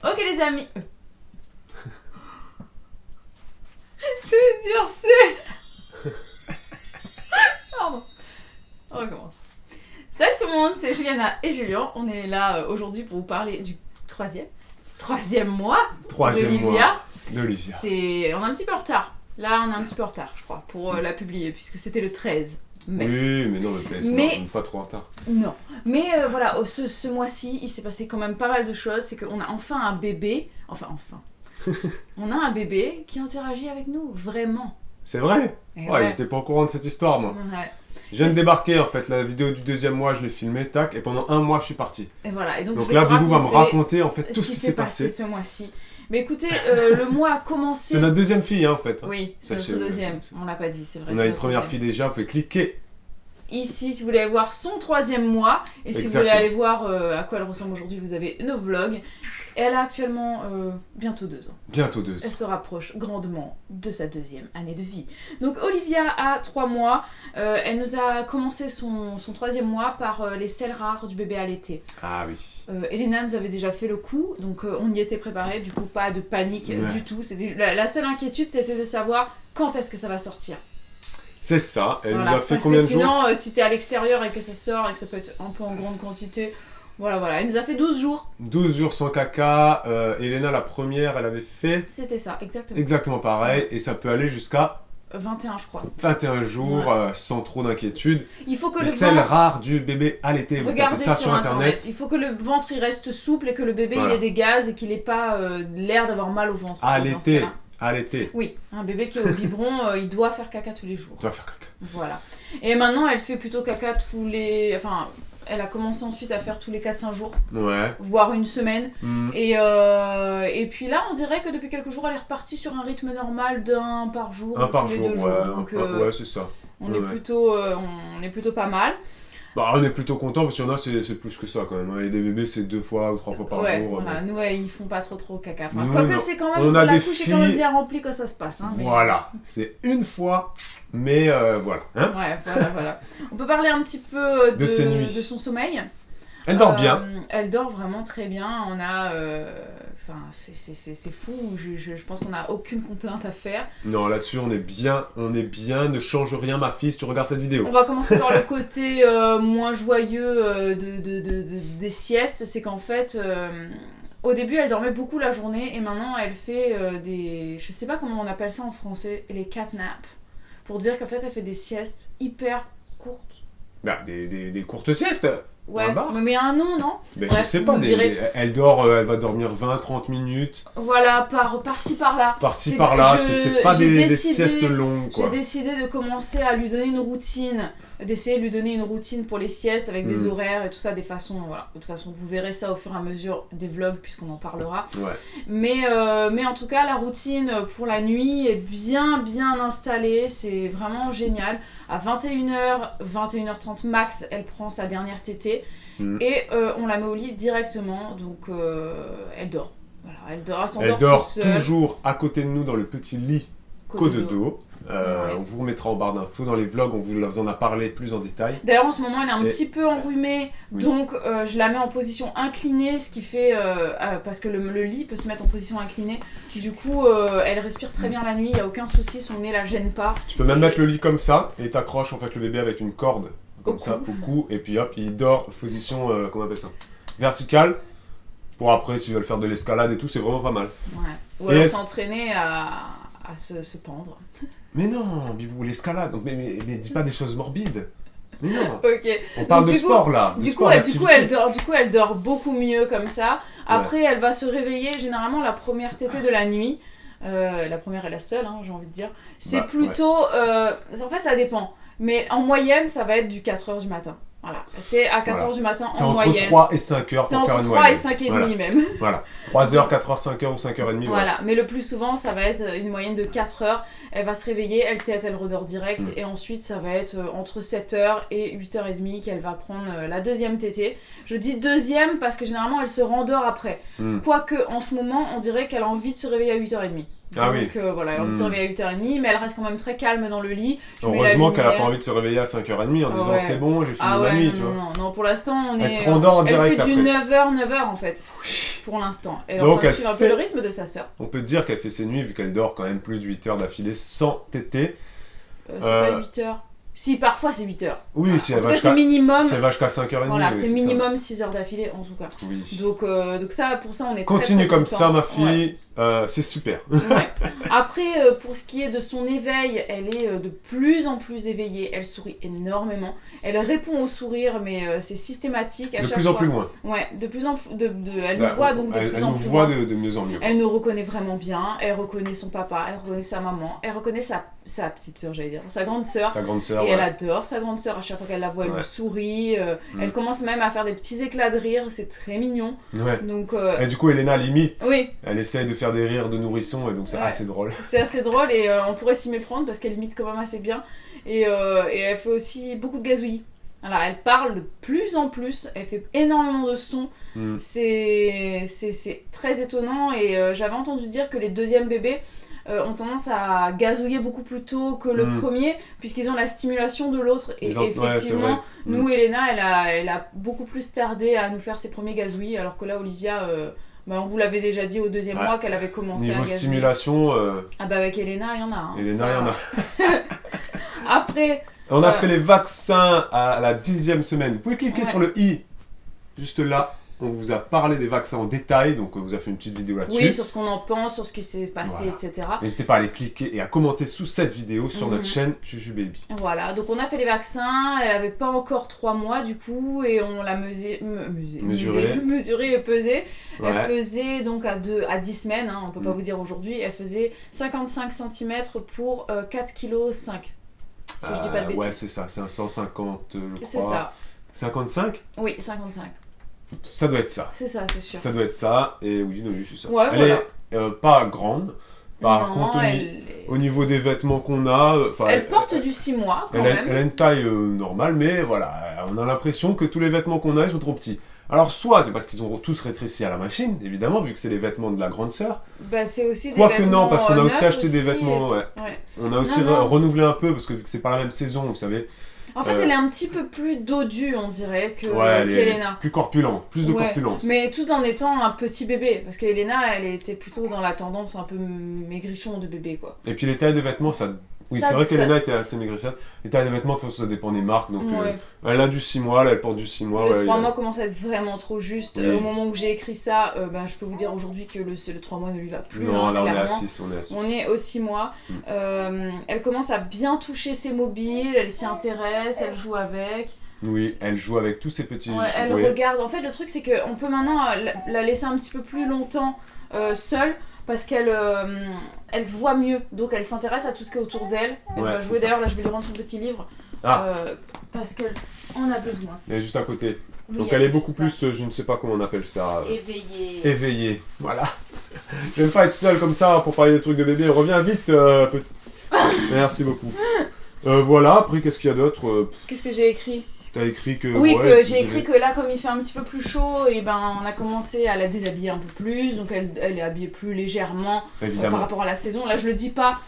Ok les amis. Je vais dire c'est... Pardon. On recommence. Salut tout le monde, c'est Juliana et Julien. On est là aujourd'hui pour vous parler du troisième mois d'Olivia. On est un petit peu en retard. Là, on est un petit peu en retard, je crois, pour la publier, puisque c'était le 13 mai. Oui, mais non, mais on n'est pas trop en retard. Non. Mais voilà, ce mois-ci, il s'est passé quand même pas mal de choses. C'est qu'on a enfin un bébé. Enfin. On a un bébé qui interagit avec nous, vraiment. C'est vrai. Ouais, j'étais pas au courant de cette histoire, moi. Ouais. Je viens de débarquer, en fait. La vidéo du deuxième mois, je l'ai filmée, tac, et pendant un mois, je suis parti. Et voilà. Et donc là, Bibou va me raconter, en fait, tout ce qui s'est passé ce mois-ci. Mais écoutez, le mois a commencé... C'est notre deuxième fille, hein, en fait. Oui, c'est notre deuxième. On l'a pas dit, c'est vrai. On a une première fille déjà, vous pouvez cliquer. Ici, si vous voulez aller voir son troisième mois, et si vous voulez aller voir à quoi elle ressemble aujourd'hui, vous avez nos vlogs. Elle a actuellement bientôt 2 ans. Bientôt 2 ans. Elle se rapproche grandement de sa deuxième année de vie. Donc Olivia a 3 mois. Elle nous a commencé son troisième mois par les selles rares du bébé allaité. Ah oui. Elena nous avait déjà fait le coup, donc on y était préparé. Du coup, pas de panique du tout. La seule inquiétude, c'était de savoir quand est-ce que ça va sortir. C'est ça, elle nous a fait combien de jours ? Sinon, si t'es à l'extérieur et que ça sort et que ça peut être un peu en grande quantité, voilà, elle nous a fait 12 jours. 12 jours sans caca, Elena la première, elle avait fait... C'était ça, exactement. Exactement pareil, et ça peut aller jusqu'à... 21 je crois. 21 jours, sans trop d'inquiétude. Il faut que les le selles ventre... rares du bébé allaité, vous tapez ça sur internet. Il faut que le ventre il reste souple et que le bébé il ait des gaz et qu'il ait pas l'air d'avoir mal au ventre. Allaité. Oui, un bébé qui est au biberon, il doit faire caca tous les jours. Il doit faire caca. Voilà. Et maintenant, elle fait plutôt caca tous les... Enfin, elle a commencé ensuite à faire tous les 4-5 jours. Ouais. Voire une semaine. Et puis là, on dirait que depuis quelques jours, elle est repartie sur un rythme normal d'un par jour. Tous les 2 jours. Donc, ouais, c'est ça. On est plutôt pas mal. Bah, on est plutôt content parce qu'il y en a, c'est plus que ça quand même. Et des bébés, c'est 2 fois ou 3 fois par jour. Voilà. Nous, ils font pas trop caca. Enfin, nous, quoique c'est quand même, la couche est quand même bien remplie quand ça se passe. Hein, mais... Voilà, c'est une fois, mais voilà. Hein, ouais, voilà. On peut parler un petit peu de ses nuits. De son sommeil. Elle dort bien. Elle dort vraiment très bien. On a... Enfin, c'est fou. Je pense qu'on n'a aucune complainte à faire. Non, là-dessus, on est bien. Ne change rien, ma fille, si tu regardes cette vidéo. On va commencer par le côté moins joyeux des siestes. C'est qu'en fait, au début, elle dormait beaucoup la journée et maintenant, elle fait des... Je sais pas comment on appelle ça en français, les catnaps. Pour dire qu'en fait, elle fait des siestes hyper courtes. Bah, des courtes siestes. Ouais, mais un nom, non? Ben, je sais pas, elle va dormir 20-30 minutes. Voilà, par-ci par-là. Par-ci par-là, c'est pas des siestes longues, quoi. J'ai décidé de commencer à lui donner une routine, d'essayer de lui donner une routine pour les siestes avec des horaires et tout ça, des façons, voilà. De toute façon, vous verrez ça au fur et à mesure des vlogs puisqu'on en parlera. Ouais. Mais en tout cas, la routine pour la nuit est bien installée, c'est vraiment génial. À 21h, 21h30 max, elle prend sa dernière tétée. Et on la met au lit directement, donc elle dort. Voilà, elle dort toujours à côté de nous dans le petit lit Cododo. On vous remettra en barre d'infos dans les vlogs, on vous en a parlé plus en détail. D'ailleurs en ce moment elle est un petit peu enrhumée, donc je la mets en position inclinée, ce qui fait, parce que le lit peut se mettre en position inclinée, du coup elle respire très bien la nuit, il n'y a aucun souci, son nez la gêne pas. Tu peux même mettre le lit comme ça et t'accroches en fait le bébé avec une corde. Comme ça, au cou, et puis hop, il dort, position, comment on appelle ça, verticale, pour après, s'ils veulent faire de l'escalade et tout, c'est vraiment pas mal. Ouais, ou alors s'entraîner à se pendre. Mais non, Bibou, l'escalade, mais dis pas des choses morbides. Mais non. Ok. On parle de sport, là. Du coup, elle dort beaucoup mieux comme ça. Après, elle va se réveiller, généralement, la première tétée de la nuit. La première et la seule, hein, j'ai envie de dire. C'est plutôt... en fait, ça dépend. Mais en moyenne, ça va être du 4h du matin. Voilà. C'est à 4h du matin en moyenne. C'est entre 3 et 5h pour faire une moyenne. C'est entre 3 et 5h30 même. Voilà. 3h, 4h, 5h ou 5h30. Voilà. Mais le plus souvent, ça va être une moyenne de 4h. Elle va se réveiller, elle tète, elle redort direct. Et ensuite, ça va être entre 7h et 8h30 qu'elle va prendre la deuxième tétée. Je dis deuxième parce que généralement, elle se rendort après. Quoique, en ce moment, on dirait qu'elle a envie de se réveiller à 8h30. Ah Donc oui. voilà, elle a envie de se réveiller à 8h30, mais elle reste quand même très calme dans le lit. Je mets la Heureusement qu'elle a lumière. pas envie de se réveiller à 5h30 en disant Ouais. c'est bon, j'ai fini Ah ma ouais, nuit, non, tu non, vois. non, non, pour l'instant, on est... Elle se rendort direct Elle fait du après. 9h en fait, pour l'instant. Elle est en Donc, train de elle suivre un fait- peu le rythme de sa sœur. On peut dire qu'elle fait ses nuits vu qu'elle dort quand même plus de 8 heures d'affilée sans téter. C'est pas 8h. Si, parfois c'est 8h. Oui, si En elle tout va cas, c'est jusqu'à minimum. 5h30. Voilà, oui, c'est ça. minimum 6 heures d'affilée en tout cas. Oui. Donc ça, pour ça, on est Continue très, très comme content. ça, ma Ouais. fille. C'est super. Ouais. Après, pour ce qui est de son éveil, elle est de plus en plus éveillée. Elle sourit énormément. Elle répond au sourire, mais c'est systématique à De chaque plus en fois. plus loin. Ouais, de plus en plus. Elle Bah, nous voit donc de elle plus en nous plus voit loin. de mieux en mieux. Elle nous reconnaît vraiment bien. Elle reconnaît son papa. Elle reconnaît sa maman. Elle reconnaît sa petite sœur, j'allais dire, sa grande sœur. Ta grande sœur. Et Ouais. elle adore sa grande sœur. À chaque fois qu'elle la voit, elle Ouais. lui sourit. Elle commence même à faire des petits éclats de rire. C'est très mignon. Ouais. Donc Et du coup, Elena limite. oui, Elle essaye de faire des rires de nourrisson et donc c'est Ouais. assez drôle. c'est assez drôle et on pourrait s'y méprendre parce qu'elle imite quand même assez bien. Et elle fait aussi beaucoup de gazouillis. Alors, elle parle de plus en plus, elle fait énormément de sons, Mm. c'est très étonnant et j'avais entendu dire que les deuxièmes bébés ont tendance à gazouiller beaucoup plus tôt que le premier puisqu'ils ont la stimulation de l'autre et Ouais, c'est vrai. effectivement nous Elena elle a beaucoup plus tardé à nous faire ses premiers gazouillis alors que là Olivia on vous l'avait déjà dit au deuxième Ouais. mois qu'elle avait commencé à Niveau gazouiller. stimulation, Ah bah avec Elena il y en a hein, Elena, ça. il y en a. Après On a fait les vaccins à la 10e semaine. Vous pouvez cliquer Ouais. sur le i, juste là. On vous a parlé des vaccins en détail, donc on vous a fait une petite vidéo là-dessus. oui sur ce qu'on en pense, sur ce qui s'est passé, Voilà. etc. N'hésitez pas à aller cliquer et à commenter sous cette vidéo sur notre chaîne Jujubaby. Voilà, donc on a fait les vaccins, elle avait pas encore 3 mois du coup, et on l'a mesuré et pesé. Ouais. Elle faisait donc à 10 semaines, hein, on peut pas vous dire aujourd'hui, elle faisait 55 cm pour 4,5 kg. Si je dis pas de bêtises. Ouais, c'est ça, c'est un 150, je crois. C'est ça. 55 Oui, 55. Ça doit être ça. C'est ça, c'est sûr. Ça doit être ça, et oui, non, c'est ça. Ouais, Elle voilà. est pas grande. Par Non, contre, elle... au niveau des vêtements qu'on a, elle porte du 6 mois quand même. elle a une taille normale, mais voilà, on a l'impression que tous les vêtements qu'on a, ils sont trop petits. Alors, soit c'est parce qu'ils ont tous rétréci à la machine, évidemment, vu que c'est les vêtements de la grande sœur. Bah, c'est aussi des Quoique vêtements non, parce qu'on a aussi neufs acheté des vêtements, ouais. Ouais. On a aussi Non. renouvelé un peu, parce que vu que c'est pas la même saison, vous savez. En fait, elle est un petit peu plus dodue, on dirait, Elle est qu'Elena. plus corpulente, plus de Ouais, corpulence. Mais tout en étant un petit bébé, parce qu'Elena, elle était plutôt dans la tendance un peu maigrichon de bébé, quoi. Et puis les tailles de vêtements, ça... Oui, Ça- c'est vrai ça- qu'Elena était assez maigrichonne. Les tailles de vêtements, de toute façon, ça dépend des marques. Donc, Ouais. elle a du 6 mois, là, elle porte du 6 mois. Le ouais, 3 mois commence à être vraiment trop juste. Oui. Au moment où j'ai écrit ça, je peux vous dire aujourd'hui que le 3 mois ne lui va plus. Non, hein, là, on est à clairement. 6, on est à 6. On est au 6 mois. Elle commence à bien toucher ses mobiles, elle s'y intéresse, elle joue avec. Oui, elle joue avec tous ces petits Ouais, elle jouets. regarde. En fait, le truc, c'est qu'on peut maintenant la laisser un petit peu plus longtemps seule parce qu'elle elle voit mieux. Donc, elle s'intéresse à tout ce qui est autour d'elle. Elle Ouais, va c'est jouer. ça. D'ailleurs, là, je vais lui rendre son petit livre Ah. parce qu'elle en a besoin. Elle est juste à côté. Oui, Donc elle est beaucoup ça. plus, je ne sais pas comment on appelle ça, Éveillée. éveillée. Voilà. J'aime pas être seul comme ça pour parler des trucs de bébé. Reviens vite. Merci beaucoup. Voilà, après qu'est-ce qu'il y a d'autre Qu'est-ce que j'ai écrit? T'as écrit que... Oui, ouais, que j'ai vous écrit avez- que là, comme il fait un petit peu plus chaud, et on a commencé à la déshabiller un peu plus, donc elle est habillée plus légèrement par Évidemment. rapport à la saison. Là, je le dis pas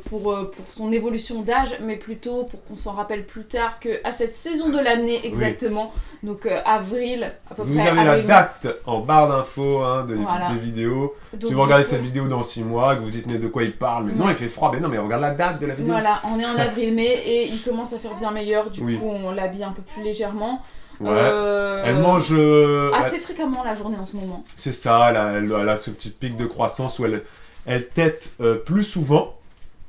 pour son évolution d'âge, mais plutôt pour qu'on s'en rappelle plus tard qu'à cette saison de l'année exactement, donc avril, à peu Vous près. avez la avril, date en barre d'infos Voilà. des vidéos. donc, Si du vous regardez coup, cette vidéo dans 6 mois, que vous dites mais de quoi il parle, mais non, Ouais. il fait froid, mais non, mais regarde la date de la vidéo. Voilà, on est en avril-mai et il commence à faire bien meilleur, du Oui. coup on l'habille un peu plus légèrement. Ouais. Elle mange... assez fréquemment la journée en ce moment. C'est ça, elle a ce petit pic de croissance où elle tète plus souvent.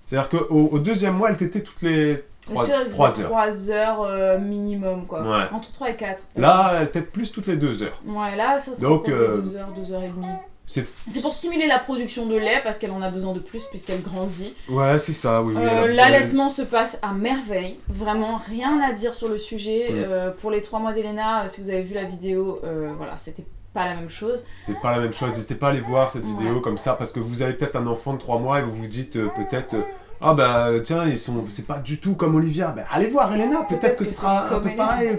C'est-à-dire qu'au deuxième mois, elle tétait toutes les 3 heures. 3 heures minimum, quoi. Ouais. Entre 3 et 4. Là, elle tète plus toutes les 2 heures. Ouais, là, ça sera Donc, pour 2 heures, 2 heures et demie. C'est... C'est pour stimuler la production de lait parce qu'elle en a besoin de plus puisqu'elle grandit. Ouais, c'est ça, oui. elle a besoin L'allaitement se passe à merveille. Vraiment, rien à dire sur le sujet. Pour les 3 mois d'Elena, si vous avez vu la vidéo, voilà, c'était pas la même chose. C'était pas la même chose. N'hésitez pas à aller voir cette vidéo comme ça parce que vous avez peut-être un enfant de 3 mois et vous vous dites peut-être... ah bah tiens, c'est pas du tout comme Olivia. Bah, allez voir Elena, peut-être que ce sera un comme peu Elena. pareil.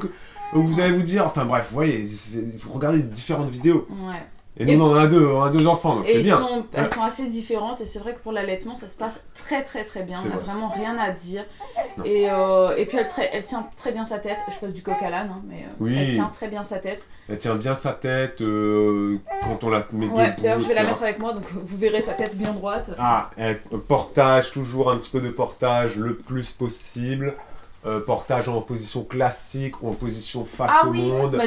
Vous allez vous dire, enfin bref, vous voyez, vous regardez différentes vidéos. Ouais. Et nous, on a deux enfants, donc c'est Et bien. elles sont assez différentes et c'est vrai que pour l'allaitement ça se passe très très très bien, C'est on n'a vrai. vraiment rien à dire. Non. Et puis elle tient très bien sa tête, je pose du coq à l'âne, hein, mais Oui. elle tient très bien sa tête. Elle tient bien sa tête quand on la met Ouais, debout. d'ailleurs je vais la etc. mettre avec moi donc vous verrez sa tête bien droite. Ah, portage, toujours un petit peu de portage le plus possible. Portage en position classique ou en position face Ah au oui, monde.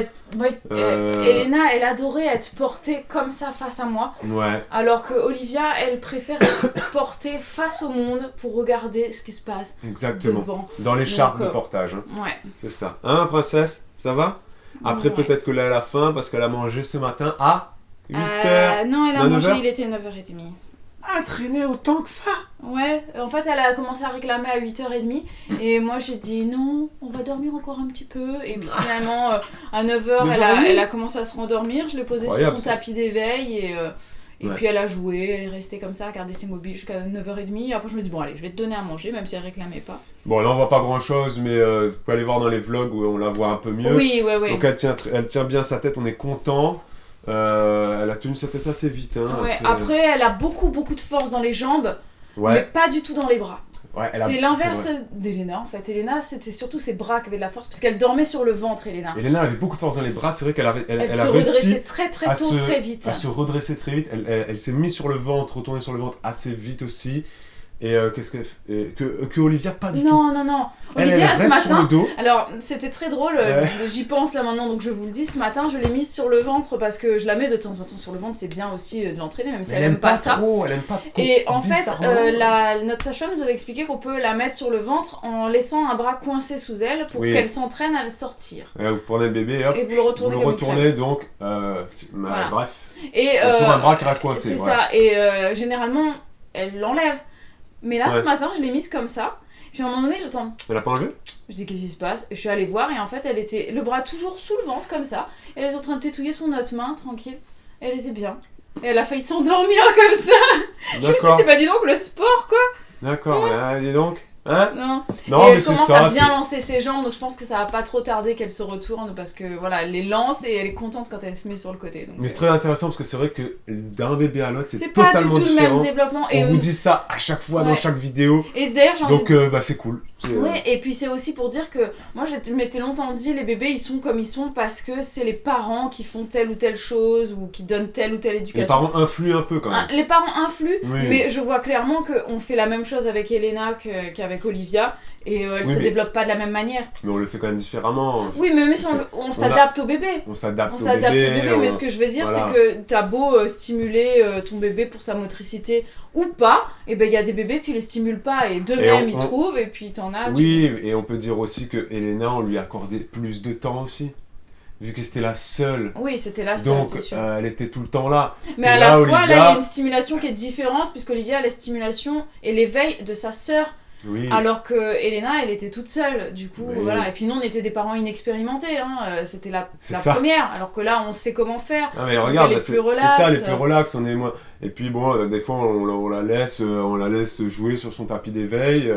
Elena elle adorait être portée comme ça face à moi, Ouais, alors que Olivia elle préfère être portée face au monde pour regarder ce qui se passe exactement. devant. Dans l'écharpe Donc, de portage, hein. Ouais. C'est ça. Hein, princesse? Ça va? Après, Ouais. peut-être que là, elle a faim parce qu'elle a mangé ce matin à 8h. Non, elle a Non, mangé, 9h? il était 9h30. Ah, traîné autant que ça? Ouais, en fait, elle a commencé à réclamer à 8h30 et moi j'ai dit non, on va dormir encore un petit peu. Et puis finalement, à 9h, 9h30? elle a commencé à se rendormir. Je l'ai posée sur Incroyable, son ça. tapis d'éveil et Ouais. puis elle a joué, elle est restée comme ça, à regarder ses mobiles jusqu'à 9h30. Et après, je me dis bon, allez, je vais te donner à manger, même si elle réclamait pas. Bon, là, on voit pas grand chose, mais vous pouvez aller voir dans les vlogs où on la voit un peu mieux. Oui, ouais. Donc, elle tient bien sa tête, on est content. Elle a tenu sa tête assez vite. Hein, Ouais, après, elle a beaucoup de force dans les jambes, mais Ouais, pas du tout dans les bras. ouais, C'est l'inverse d'Elena en fait. Elena, c'était surtout ses bras qui avaient de la force, parce qu'elle dormait sur le ventre, Elena. Elena elle avait beaucoup de force dans les bras, c'est vrai qu'elle Elle se a réussi redressait très à tôt, très vite. à se redresser très vite. Elle s'est mise sur le ventre, retournée sur le ventre assez vite aussi. Et qu'est-ce qu'elle fait que Olivia, pas du tout. Non. Elle Olivia, ce reste sur le matin, dos. alors c'était très drôle, j'y pense là maintenant, donc je vous le dis, ce matin je l'ai mise sur le ventre parce que je la mets de temps en temps sur le ventre, c'est bien aussi de l'entraîner, même si elle aime pas ça. trop, elle aime pas trop. Et en fait, bizarrement. notre sage-femme nous avait expliqué qu'on peut la mettre sur le ventre en laissant un bras coincé sous elle pour Oui. qu'elle s'entraîne à le sortir. Vous prenez le bébé et hop, Et vous le vous retournez le comme une retournez donc. Voilà. Bref. Et, Il y a toujours un bras qui reste coincé. c'est voilà. ça, et généralement elle l'enlève. Mais là, Ouais. ce matin, je l'ai mise comme ça. Puis à un moment donné, j'entends. Elle a pas enlevé? Je dis qu'est-ce qui se passe? Je suis allée voir et en fait, elle était le bras toujours sous le ventre comme ça. Elle était en train de tétouiller son autre main, tranquille. Elle était bien. Et elle a failli s'endormir comme ça. Je me suis dit, D'accord. t'es pas dit donc le sport quoi? D'accord, dis donc. Hein? Non. Non, Et mais elle c'est commence ça. à bien lancer ses jambes, donc je pense que ça va pas trop tarder qu'elle se retourne parce que voilà, elle les lance et elle est contente quand elle se met sur le côté. Donc, Mais c'est très intéressant parce que c'est vrai que d'un bébé à l'autre, c'est pas du totalement tout le différent. même développement. On vous dit ça à chaque fois dans Ouais. chaque vidéo. Et d'ailleurs, j'ai envie Donc, c'est cool. C'est, Ouais, et puis c'est aussi pour dire que moi je m'étais longtemps dit les bébés ils sont comme ils sont parce que c'est les parents qui font telle ou telle chose ou qui donnent telle ou telle Les éducation. parents influent un peu quand même. Les parents influent, Oui. mais je vois clairement qu'on fait la même chose avec Elena qu'avec Olivia et elle Oui, se mais- développe pas de la même manière. Mais on le fait quand même différemment. Oui, mais même si C'est- on s'adapte au bébé. On s'adapte On au s'adapte bébé. au bébé, mais ce que je veux dire, voilà. c'est que t'as beau stimuler ton bébé pour sa motricité ou pas, et ben il y a des bébés, tu les stimules pas et d'eux-mêmes ils trouvent, et puis t'en as. Oui, et on peut dire aussi que Elena, on lui accordait plus de temps aussi. Vu que c'était la seule. Oui, c'était la seule, Donc, c'est sûr. elle était tout le temps là. Mais et à là, la fois, Olivia- là, il y a une stimulation qui est différente, puisqu'Olivia a la stimulation et l'éveil de sa sœur, Oui. alors que Elena, elle était toute seule, du coup, Oui. voilà. Et puis nous, on était des parents inexpérimentés, hein. C'était la C'est ça. première, alors que là, on sait comment faire. Ah mais regarde, elle est bah, plus c'est relax. ça, elle est plus relax, on est moins. Et puis bon, des fois on la laisse jouer sur son tapis d'éveil.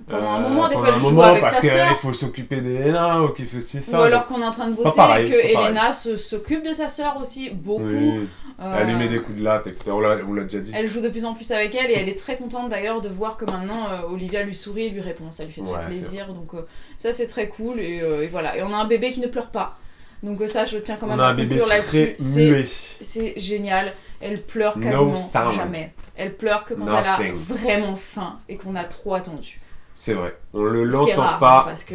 Pendant un moment, des pendant fois, un elle joue moment, avec parce sa sœur. qu'il faut s'occuper d'Elena ou qu'il fait ci, ça. Ou alors qu'on est en train de pas bosser pareil, et que c'est pas Elena s'occupe de sa sœur aussi, beaucoup. Oui. Euh, Elle lui met des coups de latte, etc. On l'a déjà dit. Elle joue de plus en plus avec elle et elle est très contente d'ailleurs de voir que maintenant Olivia lui sourit et lui répond. Ça lui fait très Ouais, plaisir. Donc ça c'est très cool et voilà. Et on a un bébé qui ne pleure pas. Donc ça je tiens quand même On a à un bébé conclure très là-dessus. muet. C'est génial. Elle pleure No quasiment sound. jamais. Elle pleure que quand elle a Nothing. vraiment faim et qu'on a trop attendu. C'est vrai. On le Ce qui est l'entend rare, pas. parce que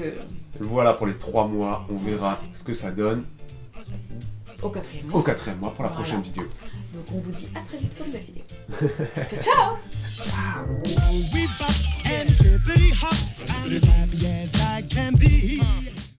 Voilà pour les 3 mois. On verra ce que ça donne au 4e au mois. 4e mois pour la Voilà. prochaine vidéo. Donc on vous dit à très vite pour une nouvelle vidéo. Ciao ciao. We bop and bippity hop, as happy as I can be.